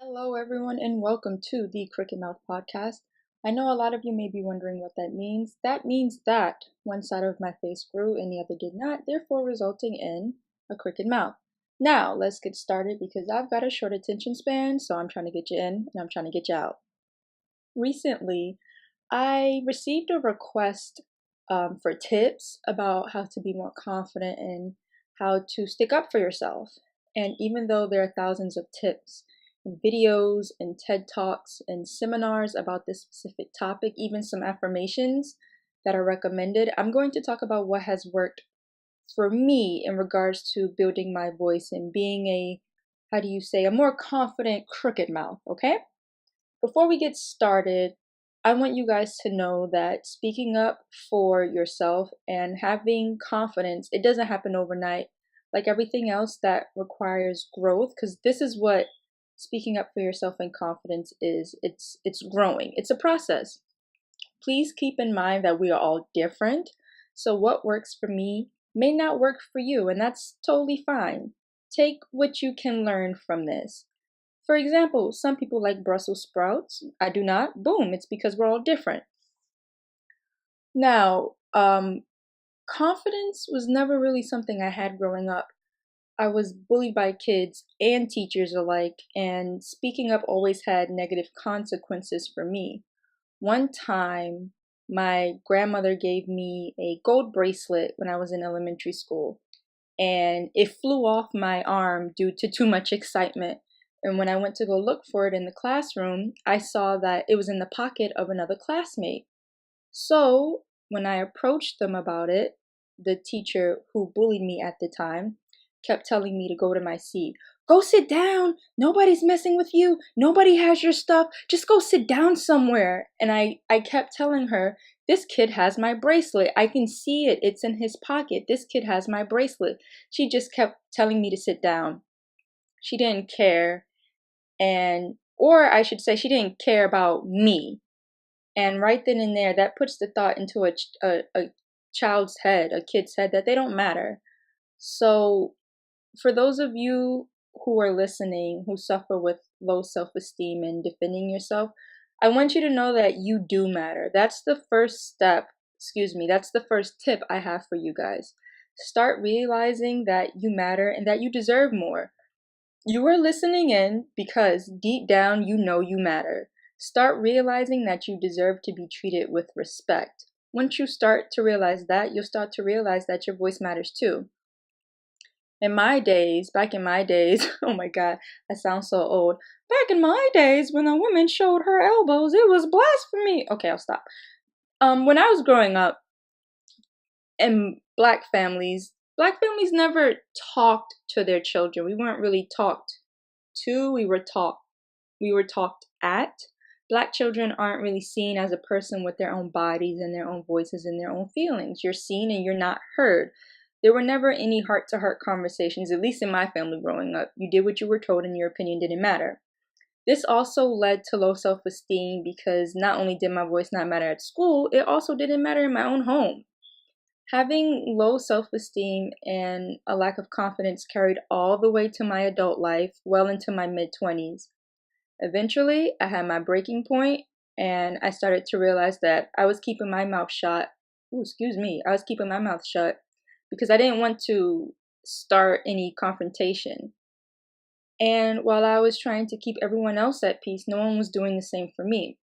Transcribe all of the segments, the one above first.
Hello, everyone, and welcome to the Cricket Mouth Podcast. I know a lot of you may be wondering what that means. That means that one side of my face grew and the other did not, therefore resulting in a crooked mouth. Now, let's get started because I've got a short attention span, so I'm trying to get you in and I'm trying to get you out. Recently, I received a request for tips about how to be more confident and how to stick up for yourself. And even though there are thousands of tips and videos and TED Talks and seminars about this specific topic, even some affirmations that are recommended, I'm going to talk about what has worked for me in regards to building my voice and being a more confident crooked mouth, okay? Before we get started, I want you guys to know that speaking up for yourself and having confidence, it doesn't happen overnight. Like everything else that requires growth, because this is what speaking up for yourself and confidence is. It's growing. It's a process. Please keep in mind that we are all different. So what works for me may not work for you, and that's totally fine. Take what you can learn from this. For example, some people like Brussels sprouts. I do not. Boom, it's because we're all different. Now, confidence was never really something I had growing up. I was bullied by kids and teachers alike, and speaking up always had negative consequences for me. One time, my grandmother gave me a gold bracelet when I was in elementary school, and it flew off my arm due to too much excitement. And when I went to go look for it in the classroom, I saw that it was in the pocket of another classmate. So when I approached them about it, the teacher who bullied me at the time kept telling me to go to my seat. Go sit down. Nobody's messing with you. Nobody has your stuff. Just go sit down somewhere. And I kept telling her, this kid has my bracelet. I can see it. It's in his pocket. This kid has my bracelet. She just kept telling me to sit down. She didn't care. Or I should say, she didn't care about me. And right then and there, that puts the thought into a child's head, a kid's head, that they don't matter. So for those of you who are listening, who suffer with low self-esteem and defending yourself, I want you to know that you do matter. That's the first step. That's the first tip I have for you guys. Start realizing that you matter and that you deserve more. You are listening in because deep down you know you matter. Start realizing that you deserve to be treated with respect. Once you start to realize that, you'll start to realize that your voice matters too. Back in my days, oh my God, I sound so old. Back in my days, when a woman showed her elbows, it was blasphemy. Okay, I'll stop. When I was growing up in black families never talked to their children. We weren't really talked to, we were talked at. Black children aren't really seen as a person with their own bodies and their own voices and their own feelings. You're seen and you're not heard. There were never any heart to heart conversations, at least in my family growing up. You did what you were told and your opinion didn't matter. This also led to low self esteem because not only did my voice not matter at school, it also didn't matter in my own home. Having low self esteem and a lack of confidence carried all the way to my adult life, well into my mid 20s. Eventually, I had my breaking point and I started to realize that I was keeping my mouth shut. I was keeping my mouth shut because I didn't want to start any confrontation. And while I was trying to keep everyone else at peace, no one was doing the same for me.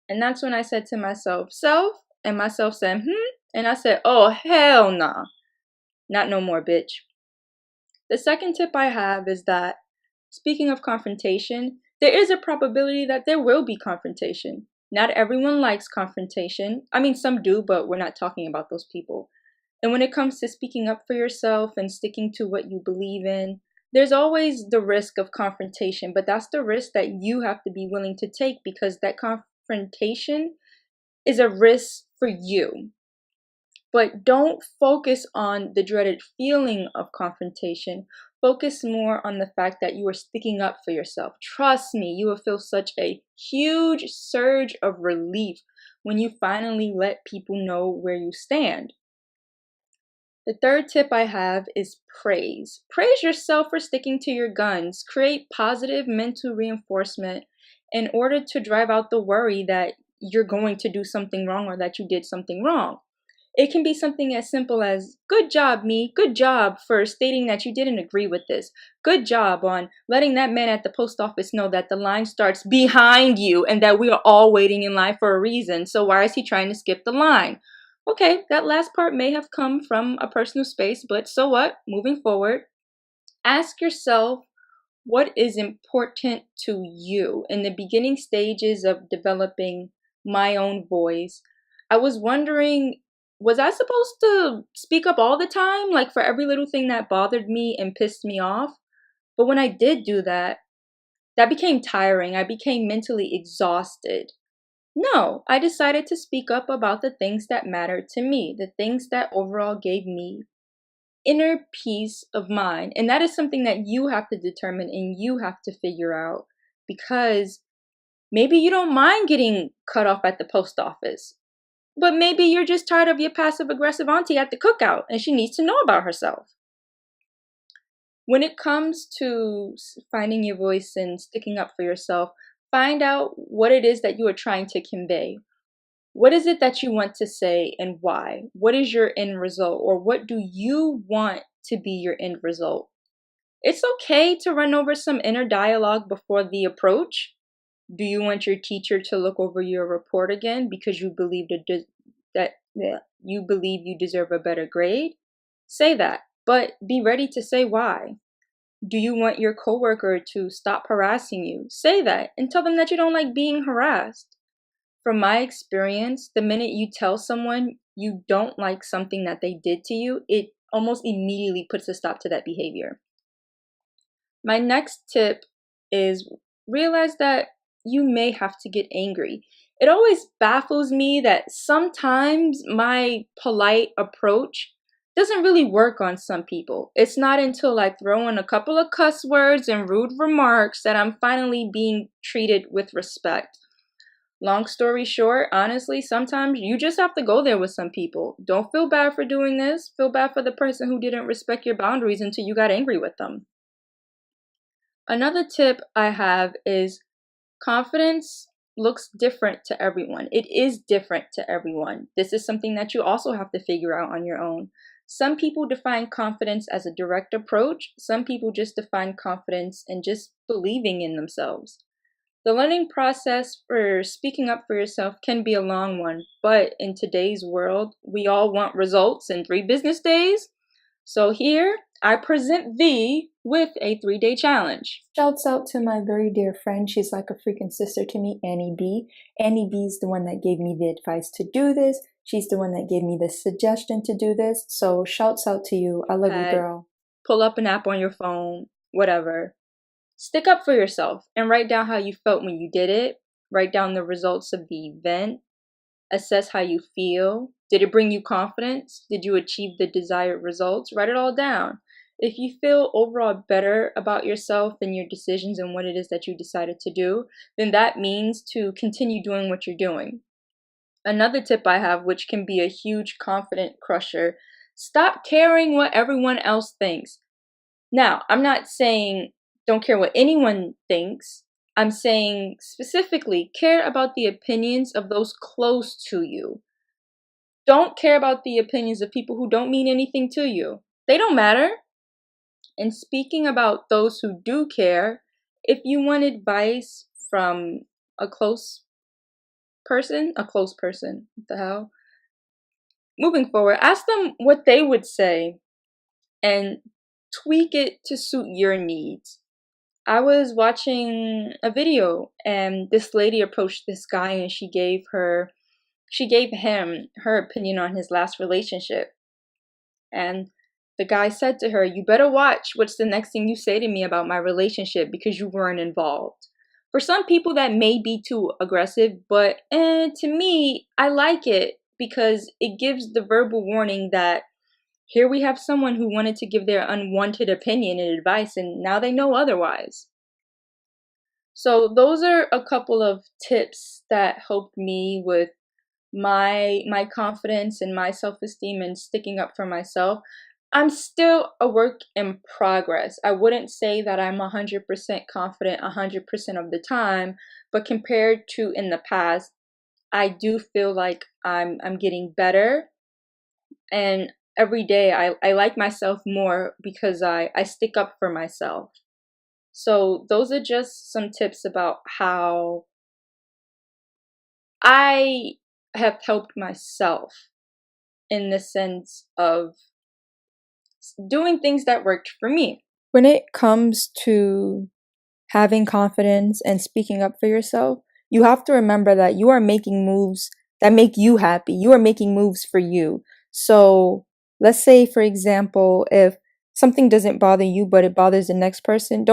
And that's when I said to myself, self, and myself said, and I said, oh, hell nah, not no more, bitch. The second tip I have is that, speaking of confrontation, there is a probability that there will be confrontation. Not everyone likes confrontation. I mean, some do, but we're not talking about those people. And when it comes to speaking up for yourself and sticking to what you believe in, there's always the risk of confrontation, but that's the risk that you have to be willing to take because that confrontation is a risk for you. But don't focus on the dreaded feeling of confrontation. Focus more on the fact that you are sticking up for yourself. Trust me, you will feel such a huge surge of relief when you finally let people know where you stand. The third tip I have is praise. Praise yourself for sticking to your guns. Create positive mental reinforcement in order to drive out the worry that you're going to do something wrong or that you did something wrong. It can be something as simple as, good job, me. Good job for stating that you didn't agree with this. Good job on letting that man at the post office know that the line starts behind you and that we are all waiting in line for a reason. So why is he trying to skip the line? Okay, that last part may have come from a personal space, but so what? Moving forward, ask yourself what is important to you. In the beginning stages of developing my own voice, I was wondering, was I supposed to speak up all the time, like for every little thing that bothered me and pissed me off? But when I did do that, that became tiring. I became mentally exhausted. No, I decided to speak up about the things that mattered to me, the things that overall gave me inner peace of mind. And that is something that you have to determine and you have to figure out, because maybe you don't mind getting cut off at the post office, but maybe you're just tired of your passive aggressive auntie at the cookout and she needs to know about herself. When it comes to finding your voice and sticking up for yourself, find out what it is that you are trying to convey. What is it that you want to say and why? What is your end result, or what do you want to be your end result? It's okay to run over some inner dialogue before the approach. Do you want your teacher to look over your report again because you believe you believe you deserve a better grade? Say that, but be ready to say why. Do you want your coworker to stop harassing you? Say that and tell them that you don't like being harassed. From my experience, the minute you tell someone you don't like something that they did to you, it almost immediately puts a stop to that behavior. My next tip is realize that you may have to get angry. It always baffles me that sometimes my polite approach doesn't really work on some people. It's not until I throw in a couple of cuss words and rude remarks that I'm finally being treated with respect. Long story short, honestly, sometimes you just have to go there with some people. Don't feel bad for doing this. Feel bad for the person who didn't respect your boundaries until you got angry with them. Another tip I have is confidence looks different to everyone. It is different to everyone. This is something that you also have to figure out on your own. Some people define confidence as a direct approach. Some people just define confidence in just believing in themselves. The learning process for speaking up for yourself can be a long one, but in today's world, we all want results in 3 business days. So here, I present thee with a 3-day challenge. Shouts out to my very dear friend. She's like a freaking sister to me, Annie B. Annie B is the one that gave me the advice to do this. She's the one that gave me the suggestion to do this. So shouts out to you. I love you, girl. Pull up an app on your phone, whatever. Stick up for yourself and write down how you felt when you did it. Write down the results of the event. Assess how you feel. Did it bring you confidence? Did you achieve the desired results? Write it all down. If you feel overall better about yourself and your decisions and what it is that you decided to do, then that means to continue doing what you're doing. Another tip I have, which can be a huge confident crusher, stop caring what everyone else thinks. Now, I'm not saying don't care what anyone thinks. I'm saying specifically care about the opinions of those close to you. Don't care about the opinions of people who don't mean anything to you. They don't matter. And speaking about those who do care, if you want advice from a close person, what the hell? Moving forward, ask them what they would say and tweak it to suit your needs. I was watching a video and this lady approached this guy and she gave him her opinion on his last relationship. And the guy said to her, "You better watch what's the next thing you say to me about my relationship because you weren't involved." For some people that may be too aggressive, but to me, I like it because it gives the verbal warning that here we have someone who wanted to give their unwanted opinion and advice and now they know otherwise. So those are a couple of tips that helped me with my confidence and my self-esteem and sticking up for myself, I'm still a work in progress. I wouldn't say that I'm 100% confident 100% of the time, but compared to in the past, I do feel like I'm getting better, and every day I like myself more because I stick up for myself. So those are just some tips about how I have helped myself in the sense of doing things that worked for me. When it comes to having confidence and speaking up for yourself, you have to remember that you are making moves that make you happy. You are making moves for you. So let's say, for example, if something doesn't bother you, but it bothers the next person,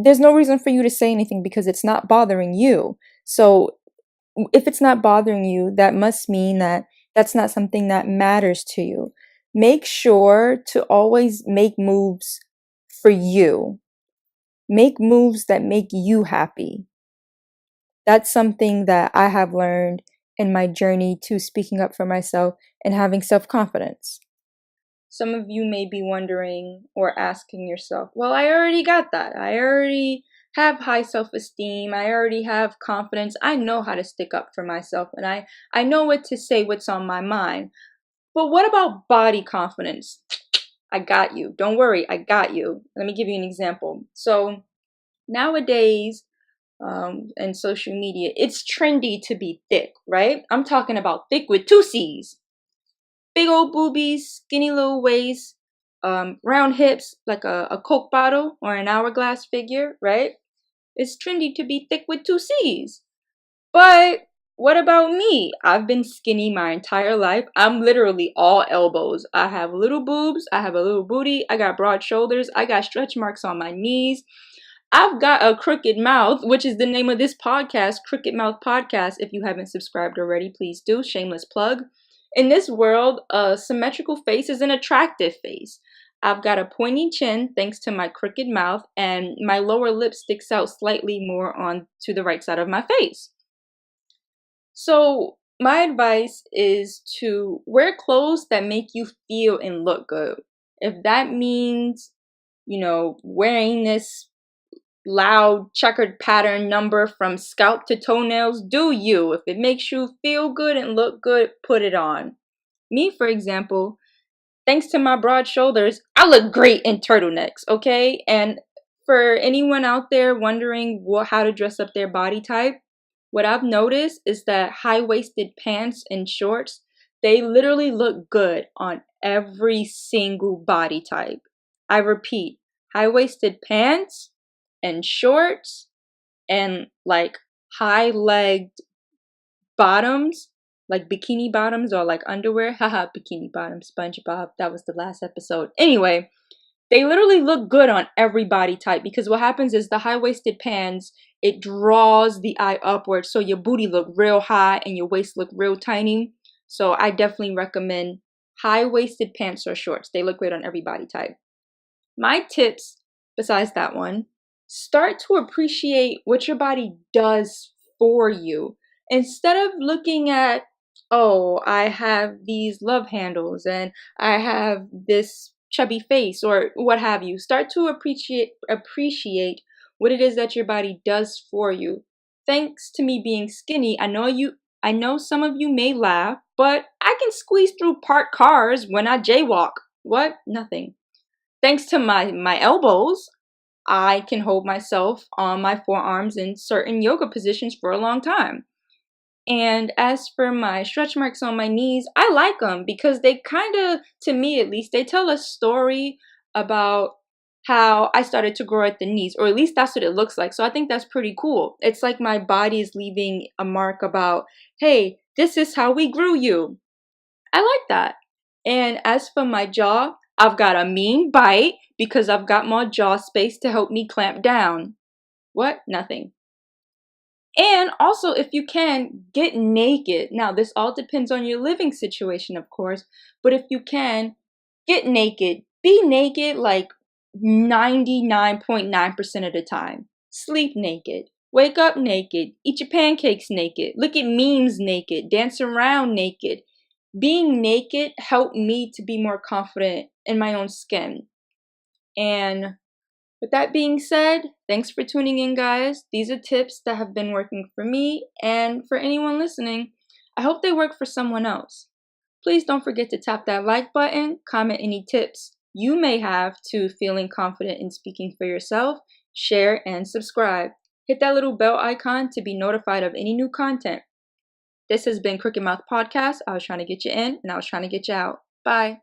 there's no reason for you to say anything because it's not bothering you. So if it's not bothering you, that must mean that that's not something that matters to you. Make sure to always make moves for you. Make moves that make you happy. That's something that I have learned in my journey to speaking up for myself and having self-confidence. Some of you may be wondering or asking yourself, well, I already got that. I already have high self-esteem. I already have confidence. I know how to stick up for myself, and I know what to say, what's on my mind. But what about body confidence? I got you. Don't worry, I got you. Let me give you an example. So nowadays, and social media, it's trendy to be thick, right? I'm talking about thick with two C's. Big old boobies, skinny little waist, round hips like a Coke bottle or an hourglass figure, right? It's trendy to be thick with two C's. But what about me? I've been skinny my entire life. I'm literally all elbows. I have little boobs. I have a little booty. I got broad shoulders. I got stretch marks on my knees. I've got a crooked mouth, which is the name of this podcast, Crooked Mouth Podcast. If you haven't subscribed already, please do. Shameless plug. In this world, a symmetrical face is an attractive face. I've got a pointy chin thanks to my crooked mouth, and my lower lip sticks out slightly more on to the right side of my face. So my advice is to wear clothes that make you feel and look good. If that means, wearing this loud checkered pattern number from scalp to toenails, do you. If it makes you feel good and look good, put it on. Me, for example, thanks to my broad shoulders, I look great in turtlenecks, okay? And for anyone out there wondering how to dress up their body type, what I've noticed is that high-waisted pants and shorts, they literally look good on every single body type. I repeat, high-waisted pants and shorts and like high-legged bottoms, like bikini bottoms or like underwear. Haha, bikini bottoms, SpongeBob. That was the last episode. Anyway, they literally look good on every body type because what happens is the high-waisted pants, it draws the eye upward, so your booty look real high and your waist look real tiny. So I definitely recommend high-waisted pants or shorts. They look great on every body type. My tips, besides that one, start to appreciate what your body does for you. Instead of looking at, oh, I have these love handles and I have this chubby face or what have you. Start to appreciate what it is that your body does for you. Thanks to me being skinny, I know some of you may laugh, but I can squeeze through parked cars when I jaywalk. What? Nothing. Thanks to my elbows, I can hold myself on my forearms in certain yoga positions for a long time. And as for my stretch marks on my knees, I like them because they kind of, to me at least, they tell a story about how I started to grow at the knees, or at least that's what it looks like. So I think that's pretty cool. It's like my body is leaving a mark about, hey, this is how we grew you. I like that. And as for my jaw, I've got a mean bite because I've got more jaw space to help me clamp down. What? Nothing. And also, if you can, get naked. Now, this all depends on your living situation, of course, but if you can, get naked. Be naked like 99.9% of the time. Sleep naked. Wake up naked. Eat your pancakes naked. Look at memes naked. Dance around naked. Being naked helped me to be more confident in my own skin. And with that being said, thanks for tuning in, guys. These are tips that have been working for me and for anyone listening. I hope they work for someone else. Please don't forget to tap that like button, comment any tips you may have to feeling confident in speaking for yourself, share, and subscribe. Hit that little bell icon to be notified of any new content. This has been Crooked Mouth Podcast. I was trying to get you in, and I was trying to get you out. Bye.